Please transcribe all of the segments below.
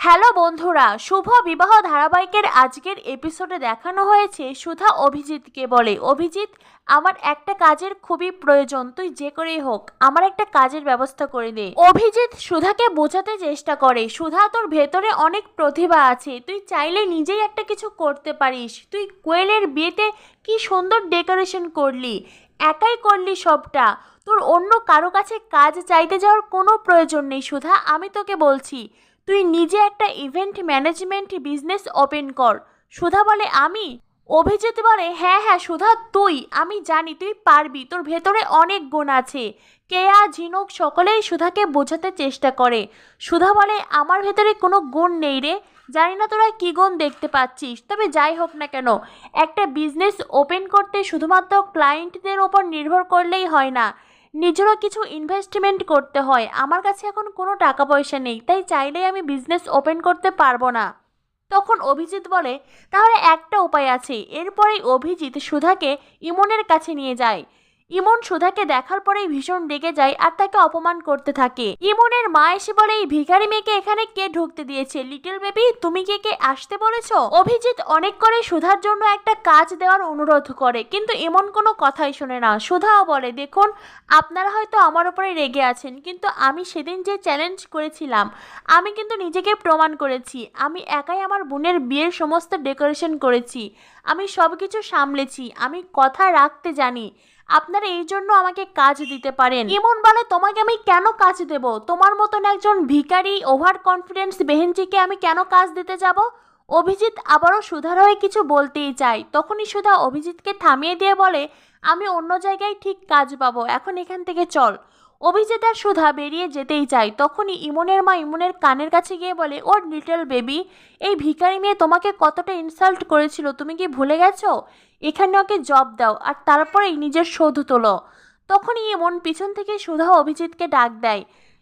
Hello বন্ধুরা, শুভ বিবাহ ধারাবাহিকের আজকের এপিসোডে দেখানো হয়েছে সুধা অভিজিৎকে বলে, অভিজিৎ আমার একটা কাজের খুবই প্রয়োজন, তুই যে করেই হোক আমার একটা কাজের ব্যবস্থা করে দে। অভিজিৎ সুধাকে বোঝাতে চেষ্টা করে, সুধা তোর ভেতরে অনেক প্রতিভা আছে, তুই চাইলে নিজেই একটা কিছু করতে পারিস। তুই কোয়েলের বিয়েতে কি সুন্দর ডেকোরেশন করলি, একাই করলি সবটা, তোর অন্য কারো কাছে কাজ চাইতে যাওয়ার কোনো প্রয়োজন নেই। সুধা, আমি তোকে বলছি তুই নিজে একটা ইভেন্ট ম্যানেজমেন্ট বিজনেস ওপেন কর। সুধা বলে, আমি? অভিজিৎ বলে, হ্যাঁ হ্যাঁ সুধা তুই, আমি জানি তুই পারবি, তোর ভেতরে অনেক গুণ আছে। কেয়া, ঝিনুক সকলেই সুধাকে বোঝাতে চেষ্টা করে। সুধা বলে, আমার ভেতরে কোনো গুণ নেই রে, জানি না তোরা কী গুণ দেখতে পাচ্ছিস, তবে যাই হোক না কেন একটা বিজনেস ওপেন করতে শুধুমাত্র ক্লায়েন্টদের ওপর নির্ভর করলেই হয় না, নিজেরও কিছু ইনভেস্টমেন্ট করতে হয়। আমার কাছে এখন কোনো টাকা পয়সা নেই, তাই চাইলেই আমি বিজনেস ওপেন করতে পারবো না। তখন অভিজিৎ বলে, তাহলে একটা উপায় আছে। এরপরেই অভিজিৎ সুধাকে ইমনের কাছে নিয়ে যায়। ইমন সুধাকে দেখার পরেই ভীষণ রেগে যায় আর তাকে অপমান করতে থাকে। ইমনের মা এসে বলে, এই ভিখারি মেয়েকে এখানে কে ঢুকতে দিয়েছে? লিটল বেবি, তুমি কে আসতে বলেছো? অভিজিৎ অনেক করে সুধার জন্য একটা কাজ দেওয়ার অনুরোধ করে, কিন্তু ইমন কোনো কথাই শোনে না। সুধাও বলে, দেখুন আপনারা হয়তো আমার উপরে রেগে আছেন, কিন্তু আমি সেদিন যে চ্যালেঞ্জ করেছিলাম আমি কিন্তু নিজেকে প্রমাণ করেছি। আমি একাই আমার বোনের বিয়ের সমস্ত ডেকোরেশন করেছি, আমি সব কিছু সামলেছি, আমি কথা রাখতে জানি। আপনারা এই জন্য আমাকে কাজ দিতে পারেন। ইমন বলে, তোমাকে আমি কেন কাজ দেব? তোমার মতন একজন ভিখারি ওভার কনফিডেন্স বেহেনজিকে আমি কেন কাজ দিতে যাব? অভিজিৎ আবারও সুধার হয়ে কিছু বলতেই চায়, তখনই সুধা অভিজিৎকে থামিয়ে দিয়ে বলে, আমি অন্য জায়গায় ঠিক কাজ পাবো, এখন এখান থেকে চল। অভিজিৎ আর সুধা বেরিয়ে যেতেই চায়, তখনই ইমনের মা ইমনের কানের কাছে গিয়ে বলে, ওর লিটল বেবি, এই ভিখারি মেয়ে তোমাকে কতটা ইনসাল্ট করেছিল তুমি কি ভুলে গেছো? এখানে ওকে জব দাও আর তারপরেই নিজের শোধ তোলো। তখনই ইমন পিছন থেকে সুধা অভিজিৎকে ডাক দেয়।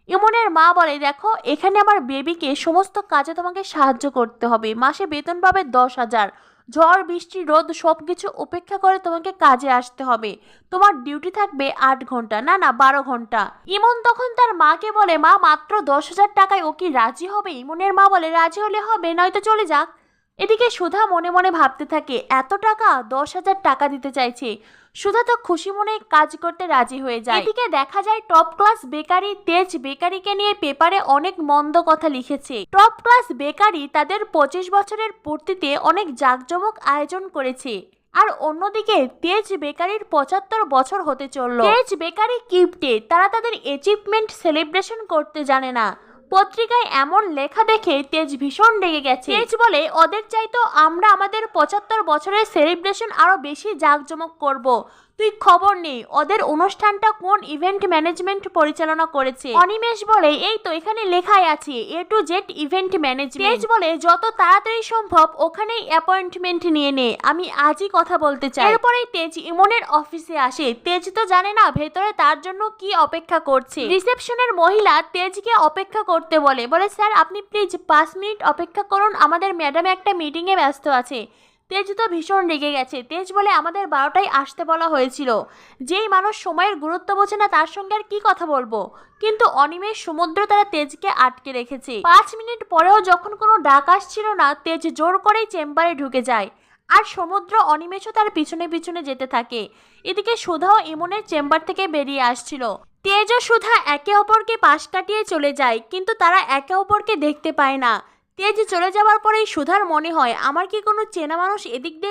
ইমনের মা বলে, দেখো এখানে আমার বেবিকে সমস্ত কাজে তোমাকে সাহায্য করতে হবে, মাসে বেতন পাবে 10,000, ঝড় বৃষ্টি রোদ সব কিছু উপেক্ষা করে তোমাকে কাজে আসতে হবে। তোমার ডিউটি থাকবে 8 ঘন্টা, না না 12 ঘন্টা। ইমন তখন তার মাকে বলে, মা মাত্র 10,000 টাকায় ও কি রাজি হবে? ইমনের মা বলে, রাজি হলে হবে, নয়তো চলে যাক। এদিকে সুধা মনে মনে ভাবতে থাকে, এত টাকা, 10,000 টাকা দিতে চাইছে। সুধা তো খুশি মনে কাজ করতে রাজি হয়ে যায়। এদিকে দেখা যায় টপ ক্লাস বেকারি তেজ বেকারিকে নিয়ে পেপারে অনেক মন্দ কথা লিখেছে। টপ ক্লাস বেকারি তাদের 25 বছরের পূর্তিতে অনেক জাঁকজমক আয়োজন করেছে, আর অন্যদিকে তেজ বেকারির 75 বছর হতে চলল। তেজ বেকারি কিপ্টে, তারা তাদের অ্যাচিভমেন্ট সেলিব্রেশন করতে জানে না। পত্রিকায় এমন লেখা দেখে তেজ ভীষণ রেগে গেছে। তেজ বলে, ওদের চাইতো আমরা আমাদের 75 বছরের সেলিব্রেশন আরো বেশি জাঁকজমক করব। তুই খবর নেই ওদের অনুষ্ঠানটা কোন ইভেন্ট ম্যানেজমেন্ট পরিচালনা করেছে। অনিমেষ বলে, এই তো এখানে লেখাই আছে A to Z event management. তেজ বলে, যত তাড়াতাড়ি সম্ভব ওখানেই অ্যাপয়েন্টমেন্ট নিয়ে নে, আমি আজই কথা বলতে চাই। এরপরেই তেজ ইমনের অফিসে আসে। তেজ তো জানে না ভেতরে তার জন্য কি অপেক্ষা করছে। রিসেপশনের মহিলা তেজকে অপেক্ষা করতে বলে, স্যার আপনি প্লিজ 5 মিনিট অপেক্ষা করুন, আমাদের ম্যাডাম একটা মিটিংয়ে ব্যস্ত আছে। তেজ তো ভীষণ রেগে গেছে। তেজ বলে, আমাদের 12টায় আসতে বলা হয়েছিল, যেই মানুষ সময়ের গুরুত্ব বোঝে না তার সঙ্গে আর কি কথা বলবো। কিন্তু অনিমেষ সমুদ্র তারা তেজকে আটকে রেখেছে। 5 মিনিট পরেও যখন কোনো ডাক আসছিল না, তেজ জোর করেই চেম্বারে ঢুকে যায়, আর সমুদ্র অনিমেষও তার পিছনে পিছনে যেতে থাকে। এদিকে সুধাও ইমনের চেম্বার থেকে বেরিয়ে আসছিল। তেজ ও সুধা একে অপরকে পাশ কাটিয়ে চলে যায়, কিন্তু তারা একে অপরকে দেখতে পায় না। তেজ চলে যাওয়ার পরেই সুধার মনে হয়, আমার কি কোনো চেনা মানুষ এদিক দিয়ে